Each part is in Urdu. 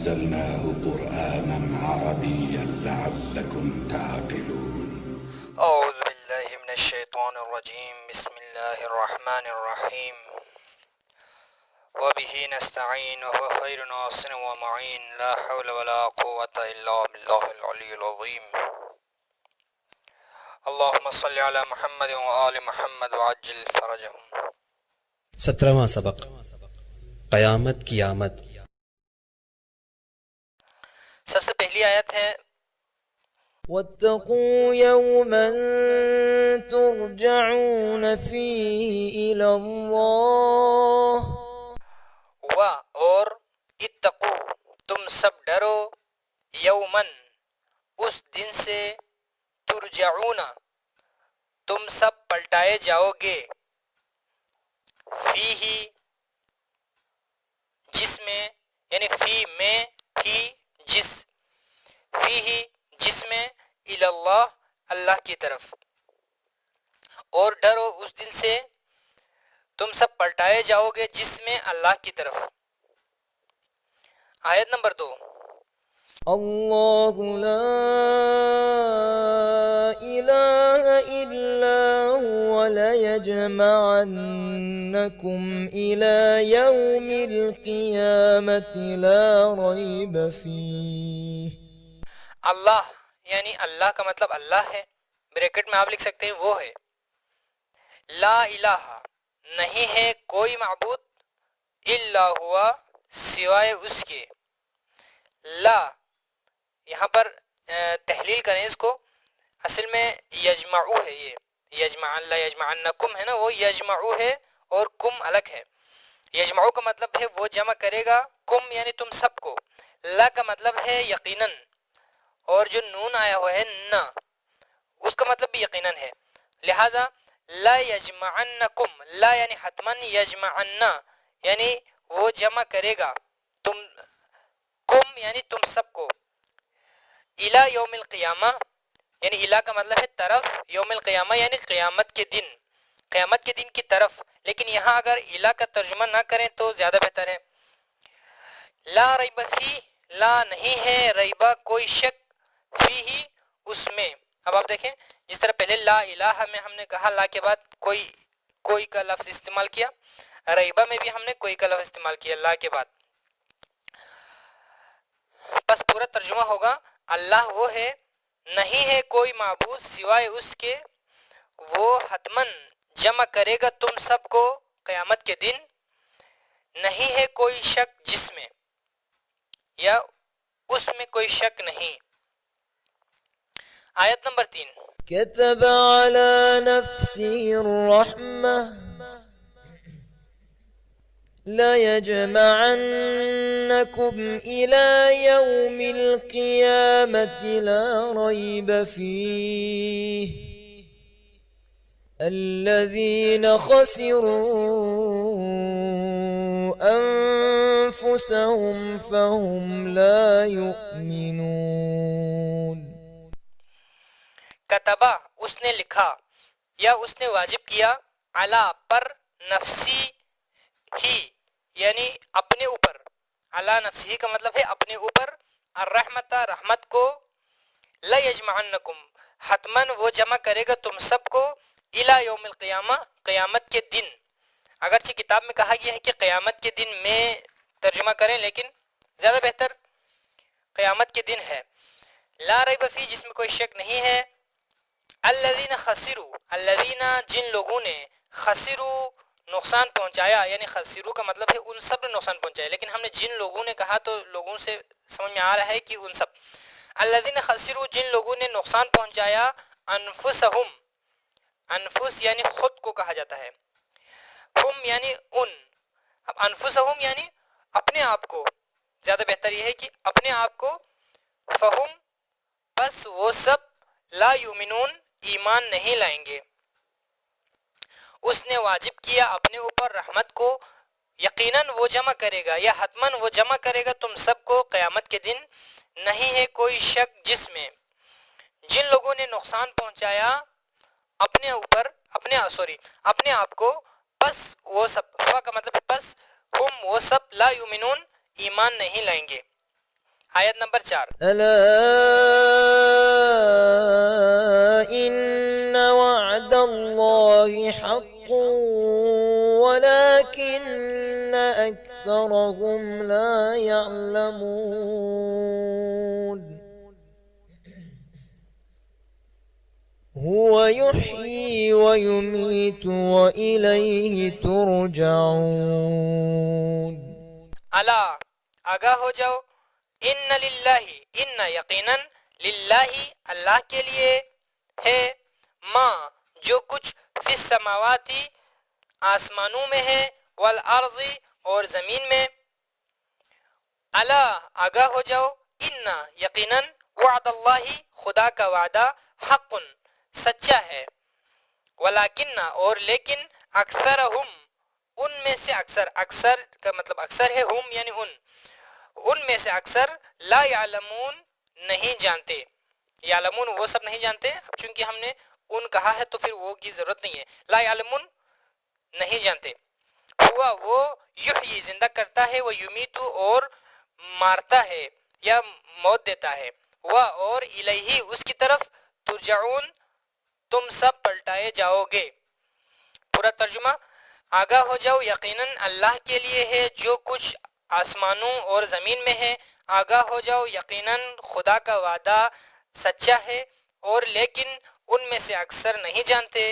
أنزلناه قرآنا عربيا لعلكم تعقلون. أعوذ بالله من الشيطان الرجيم. بسم الله الرحمن الرحيم. وبه نستعين وهو خير ناصر ومعين. لا حول ولا قوة إلا بالله العلي العظيم. اللهم صل على محمد وآل محمد وعجل فرجهم. 17واں سبق، قیامت کی آمد۔ سب سے پہلی آیت ہے واتقوا يوما ترجعون فيه إلى الله اور اتقو تم سب ڈرو، یومن اس دن سے، ترجعون تم سب پلٹائے جاؤ گے، فی ہی جس میں، یعنی فی میں، ہی جس، فی ہی جس میں، اللہ اللہ کی طرف، اور ڈرو اس دن سے تم سب پلٹائے جاؤ گے جس میں اللہ کی طرف۔ آیت نمبر 2۔ الله لا إله إلا هو ليجمعنكم إلى يوم القيامة لا ريب فيه۔ اللہ یعنی اللہ کا مطلب اللہ ہے، بریکٹ میں آپ لکھ سکتے ہیں وہ ہے، لا الہ نہیں ہے کوئی معبود، الا ہوا سوائے اس کے، لا یہاں پر تحلیل کریں اس کو، اصل میں یجمعو ہے، یہ یجمعن لا یجمعنکم ہے نا، وہ یجمعو ہے اور کم الگ ہے۔ یجمعو کا مطلب ہے وہ جمع کرے گا، کم یعنی تم سب کو، لا کا مطلب ہے یقیناً، اور جو نون آیا ہوا ہے نا اس کا مطلب بھی یقیناً ہے، لہذا لا یجمعنکم، لا یعنی حتماً، یجمعنا یعنی وہ جمع کرے گا تم، کم یعنی تم سب کو، الی یوم القیامہ یعنی الی کا مطلب ہے طرف، یوم القیامہ یعنی قیامت کے دن، قیامت کے دن کی طرف، لیکن یہاں اگر الی کا ترجمہ نہ کریں تو زیادہ بہتر ہے۔ لا ریب فی، لا نہیں ہے، ریبہ کوئی شک، فی ہی اس میں۔ اب آپ دیکھیں جس طرح پہلے لا الہ میں ہم نے کہا لا کے بعد کوئی کا لفظ استعمال کیا، ریبہ میں بھی ہم نے کوئی کا لفظ استعمال کیا لا کے بعد۔ بس پورا ترجمہ ہوگا اللہ وہ ہے، نہیں ہے کوئی معبود سوائے اس کے، وہ حتماً جمع کرے گا تم سب کو قیامت کے دن، نہیں ہے کوئی شک جس میں، یا اس میں کوئی شک نہیں۔ آیت نمبر 3۔ كتب على نفسه الرحمة ليجمعنكم إلى يوم القيامة لا ريب فيه الذين خسروا أنفسهم فهم لا يؤمنون۔ کتبہ اس نے لکھا یا اس نے واجب کیا، علی پر، نفسی ہی یعنی اپنے اوپر، علی نفسی کا مطلب ہے اپنے اوپر، الرحمت رحمت کو، لیجمعنکم حتماً وہ جمع کرے گا تم سب کو، الی یوم القیامہ قیامت کے دن۔ اگرچہ کتاب میں کہا گیا ہے کہ قیامت کے دن میں ترجمہ کریں، لیکن زیادہ بہتر قیامت کے دن ہے۔ لا ریب فی جس میں کوئی شک نہیں ہے، الذین خسروا الذین جن لوگوں نے، خسروا نقصان پہنچایا، یعنی خسروا کا مطلب ہے ان سب نے نقصان پہنچایا، لیکن ہم نے جن لوگوں نے کہا تو لوگوں سے سمجھ میں آ رہا ہے کہ ان سب، الذین خسروا جن لوگوں نے نقصان پہنچایا، انفسہم، انفس یعنی خود کو کہا جاتا ہے، ہم یعنی ان، اب انفسہم یعنی اپنے آپ کو، زیادہ بہتر یہ ہے کہ اپنے آپ کو، فہم بس وہ سب، لا یؤمنون ایمان نہیں لائیں گے۔ اس نے واجب کیا اپنے اوپر رحمت کو، یقیناً وہ جمع کرے گا یا حتماً وہ جمع کرے گا تم سب کو قیامت کے دن، نہیں ہے کوئی شک جس میں۔ جن لوگوں نے نقصان پہنچایا اپنے اوپر، اپنے آپ کو، بس وہ سب، فا کا مطلب ہے بس، ہم وہ سب، لا یؤمنون ایمان نہیں لائیں گے۔ آیت نمبر 4. ألا إن وعد الله حق ولكن أكثرهم لا يعلمون هو يحيي ويميت وإليه ترجعون. الا آگاہ ہو جاؤ، ان للہ، ان یقیناً للہ اللہ کے لیے ہے، ما جو کچھ فی السماواتی آسمانوں میں ہے، والارض اور زمین میں. الا آگاہ ہو جاؤ، ان یقیناً وعد اللہ خدا کا وعدہ حق سچا ہے، ولیکن اور لیکن اکثرہم ان میں سے اکثر، اکثر کا مطلب اکثر ہے، ہم یعنی ان میں سے اکثر لا یعلمون نہیں جانتے. یعلمون وہ سب نہیں جانتے، اب چونکہ ہم نے ان کہا ہے تو پھر وہ کی ضرورت نہیں ہے. لا یعلمون نہیں جانتے. ہوا وہ یحیی زندہ کرتا ہے، وہ یمیتو اور مارتا ہے یا موت دیتا ہے، وہ اور الیہ اس کی طرف ترجعون تم سب پلٹائے جاؤ گے. پورا ترجمہ، آگاہ ہو جاؤ یقیناً اللہ کے لیے ہے جو کچھ آسمانوں اور زمین میں ہے، آگاہ ہو جاؤ یقیناً خدا کا وعدہ سچا ہے، اور لیکن ان میں سے اکثر نہیں جانتے.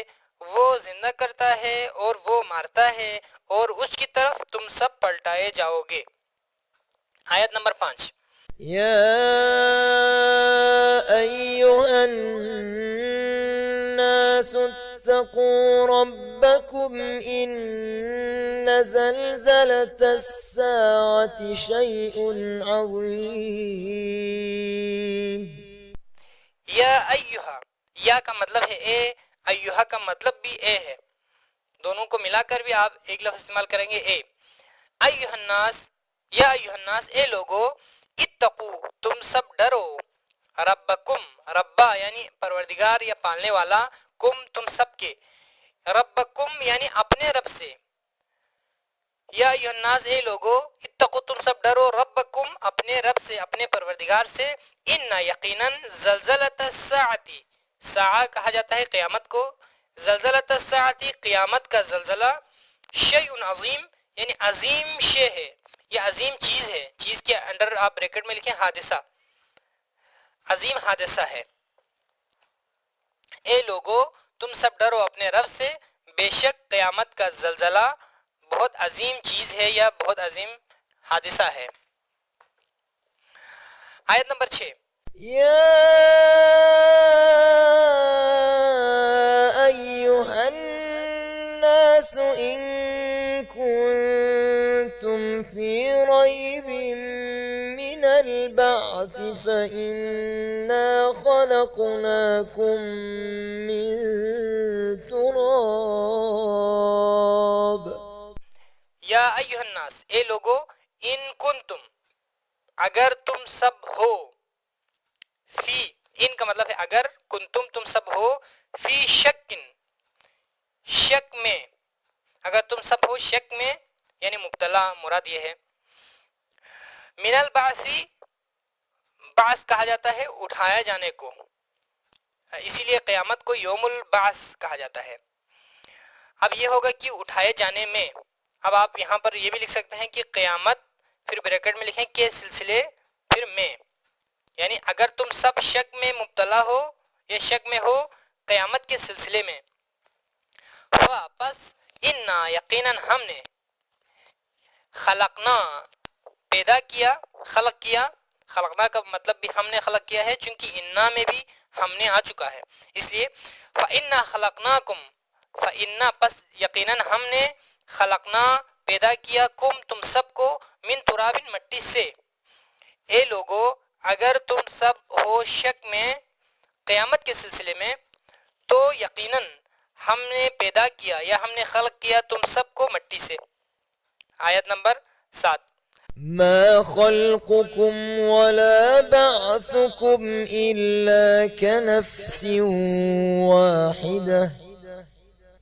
وہ زندہ کرتا ہے اور وہ مارتا ہے، اور اس کی طرف تم سب پلٹائے جاؤ گے. آیت نمبر 5. يا أيها الناس اتقوا ربكم إن زلزلة الساعة شيء عظيم. یا ایہا، یا کا مطلب ہے اے، ایہا کا مطلب بھی اے ہے، دونوں کو ملا کر بھی آپ ایک لفظ استعمال کریں گے اے. ایہا الناس، یا ایہا الناس اے لوگو، اتقو تم سب ڈرو، ربکم ربا یعنی پروردگار یا پالنے والا، کم تم سب کے، ربکم یعنی اپنے رب سے. یا ایہا الناس اے لوگو، اتقو تم سب ڈرو، ربکم اپنے رب سے، اپنے پروردگار سے. ان یقیناً زلزلۃ الساعتی، ساعہ کہا جاتا ہے قیامت کو، زلزلۃ الساعتی قیامت کا زلزلہ، شیء عظیم یعنی عظیم شے ہے، یہ عظیم چیز ہے، چیز کے انڈر آپ بریکٹ میں لکھیں حادثہ، عظیم حادثہ ہے. اے لوگو تم سب ڈرو اپنے رب سے، بے شک قیامت کا زلزلہ بہت عظیم چیز ہے یا بہت عظیم حادثہ ہے. آیت نمبر 6. يا أيها الناس إن كنتم في ريب من البعث فإنا خلقناكم من تراب. یا ایہا الناس اے لوگو، ان کنتم اگر تم سب ہو، فی ان کا مطلب ہے اگر، کنتم تم سب ہو، فی شکن شک میں، اگر تم سب ہو شک میں یعنی مبتلا مراد یہ ہے. من البعثی بعث کہا جاتا ہے اٹھایا جانے کو، اسی لیے قیامت کو یوم البعث کہا جاتا ہے. اب یہ ہوگا کہ اٹھائے جانے میں، اب آپ یہاں پر یہ بھی لکھ سکتے ہیں کہ قیامت پھر بریکٹ میں لکھیں کے سلسلے پھر میں، یعنی اگر تم سب شک میں مبتلا ہو یا شک میں ہو قیامت کے سلسلے میں. پس انا یقیناً ہم نے، خلقنا پیدا کیا، خلق کیا، خلقنا کا مطلب بھی ہم نے خلق کیا ہے چونکہ انا میں بھی ہم نے آ چکا ہے، اس لیے فإنا خلقناکم، فإنا پس یقیناً ہم نے، خلقنا پیدا کیا، کم تم سب کو، من تراب مٹی سے. اے لوگو اگر تم سب ہو شک میں قیامت کے سلسلے میں تو یقیناً ہم نے پیدا کیا یا ہم نے خلق کیا تم سب کو مٹی سے. آیت نمبر 7. ما خلقكم ولا بعثكم إلا كنفس واحدة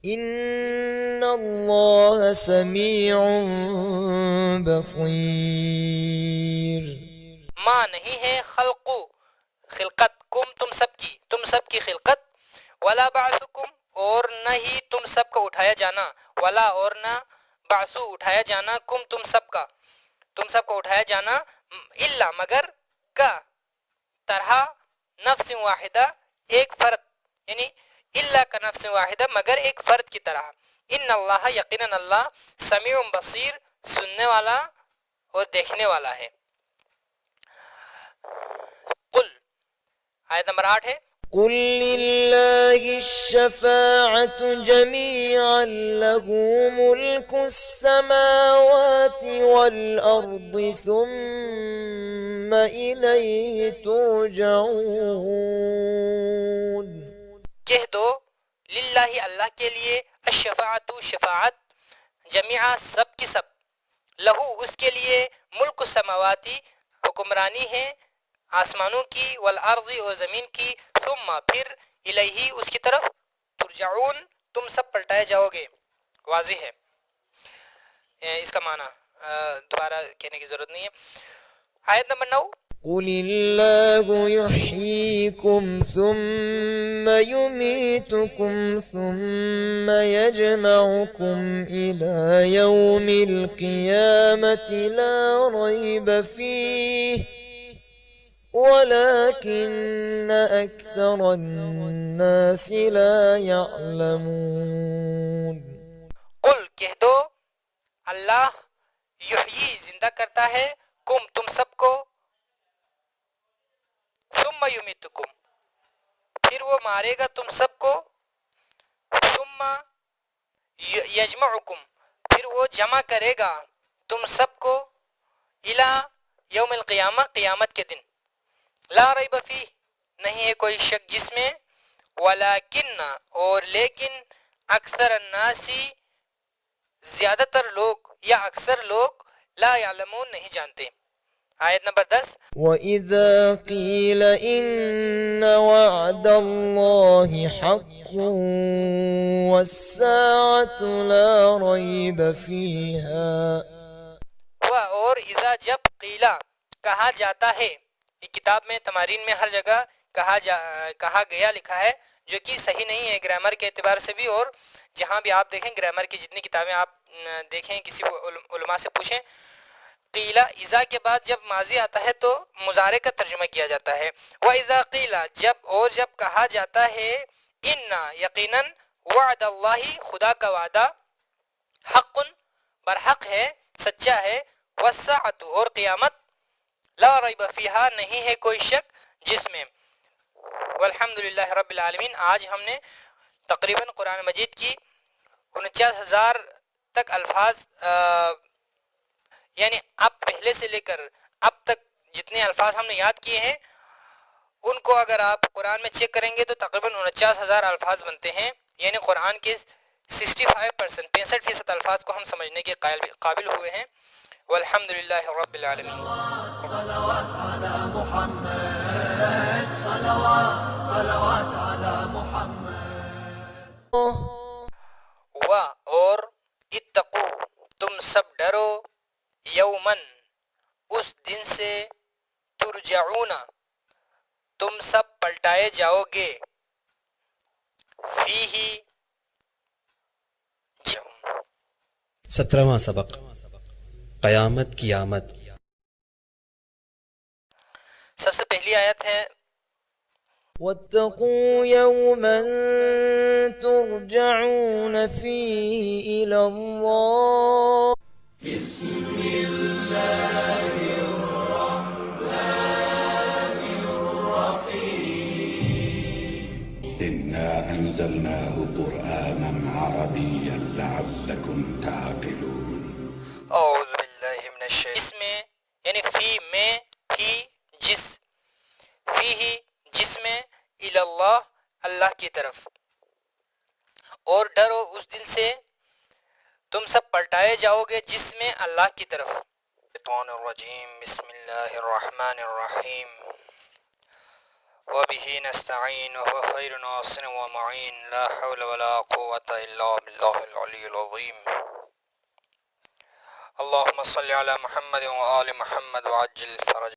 إن الله سميع بصير. ما وما نہیں ہے خلقت کم تم سب کی خلقت، ولا بعثکم اور نہ ہی تم سب کا اٹھایا جانا، ولا اور نہ بعثو اٹھایا جانا کم تم سب کا اٹھایا جانا، الا مگر کا طرح نفس واحدہ ایک فرد، یعنی الا کا نفس واحدہ مگر ایک فرد کی طرح، ان اللہ یقیناً اللہ سمیع بصیر سننے والا اور دیکھنے والا ہے۔ قل آیت نمبر 8 ہے، قل لله الشفاعة جميعا له ملك السماوات والأرض ثم إليه ترجعون۔ کہہ دو للہ اللہ کے لیے، الشفاعت شفاعت، جمیعا سب کی سب، لہو اس کے لیے، ملک السماواتی حکمرانی ہے آسمانوں کی، والارض اور زمین کی، ثم پھر الیہ اس کی طرف، ترجعون تم سب پلٹائے جاؤ گے۔ واضح ہے اس کا معنی، دوبارہ کہنے کی ضرورت نہیں ہے۔ آیت نمبر 9، قل الله يحييكم ثم يميتكم ثم يجمعكم إلى يوم القيامة لا ريب فيه ولكن أكثر الناس لا يعلمون۔ قل کہہ دو اللہ یحیی زندہ کرتا ہے، کم تم سب کو، ثم یمیتکم پھر وہ مارے گا تم سب کو، ثم یجمعکم پھر وہ جمع کرے گا تم سب کو، الی یوم القیامہ قیامت کے دن، لا ریب فیہ نہیں ہے کوئی شک جس میں، ولیکن اور لیکن، اکثر الناسی زیادہ تر لوگ یا اکثر لوگ، لا یعلمون نہیں جانتے۔ آیت نمبر 10، وَإِذَا قِيلَ إِنَّ وَعْدَ اللَّهِ حَقٌّ وَالسَّاعَةُ لَا رَيْبَ فِيهَا۔ اور اذا جب قیلا کہا جاتا ہے، یہ کتاب میں تمارین میں ہر جگہ کہا گیا لکھا ہے، جو کہ صحیح نہیں ہے گرامر کے اعتبار سے بھی، اور جہاں بھی آپ دیکھیں گرامر کی جتنی کتابیں آپ دیکھیں، کسی علماء سے پوچھیں، قیلا اذا کے بعد جب ماضی آتا ہے تو مضارع کا ترجمہ کیا جاتا ہے، وَإِذَا قِيلَ جب کہا جاتا ہے، اِنَّ یقیناً وعد اللہ خدا کا وعدہ، حق برحق ہے، سچا ہے، والساعۃ اور قیامت، لا ریب فیہا نہیں ہے کوئی شک جس میں۔ والحمدللہ رب العالمین، آج ہم نے تقریباً قرآن مجید کی 49,000 تک الفاظ، یعنی اب پہلے سے لے کر اب تک جتنے الفاظ ہم نے یاد کیے ہیں، ان کو اگر آپ قرآن میں چیک کریں گے تو تقریباً 49,000 الفاظ بنتے ہیں، یعنی قرآن کے 65% الفاظ کو ہم سمجھنے کے قابل ہوئے ہیں۔ والحمدللہ رب العالمین۔ صلوات علی محمد، صلوات علی محمد۔ اور اتقو تم سب ڈرو، یومن اس دن سے، ترجعون تم سب پلٹائے جاؤ گے، فیہ 17واں سبق، قیامت کی آمد۔ سب سے پہلی آیت ہے، واتقوا يوما ترجعون فيه إلى الله إنا أنزلناه قرآنا عربيا لعلكم تعقلون۔ اعوذ باللہ من الشیطان، اس میں یعنی فی میں، ہی جس، فی ہی جس میں، الی اللہ اللہ کی طرف، اور ڈرو اس دن سے تم سب پلٹائے جاؤ گے جس میں اللہ کی طرف۔ الشیطان الرجیم، بسم اللہ الرحمن الرحیم، وبہ نستعین وهو خیر ناصر ومعین، لا حول ولا قوة الا باللہ العلی العظیم۔ اللہم صل علی محمد وآل محمد وعجل فرج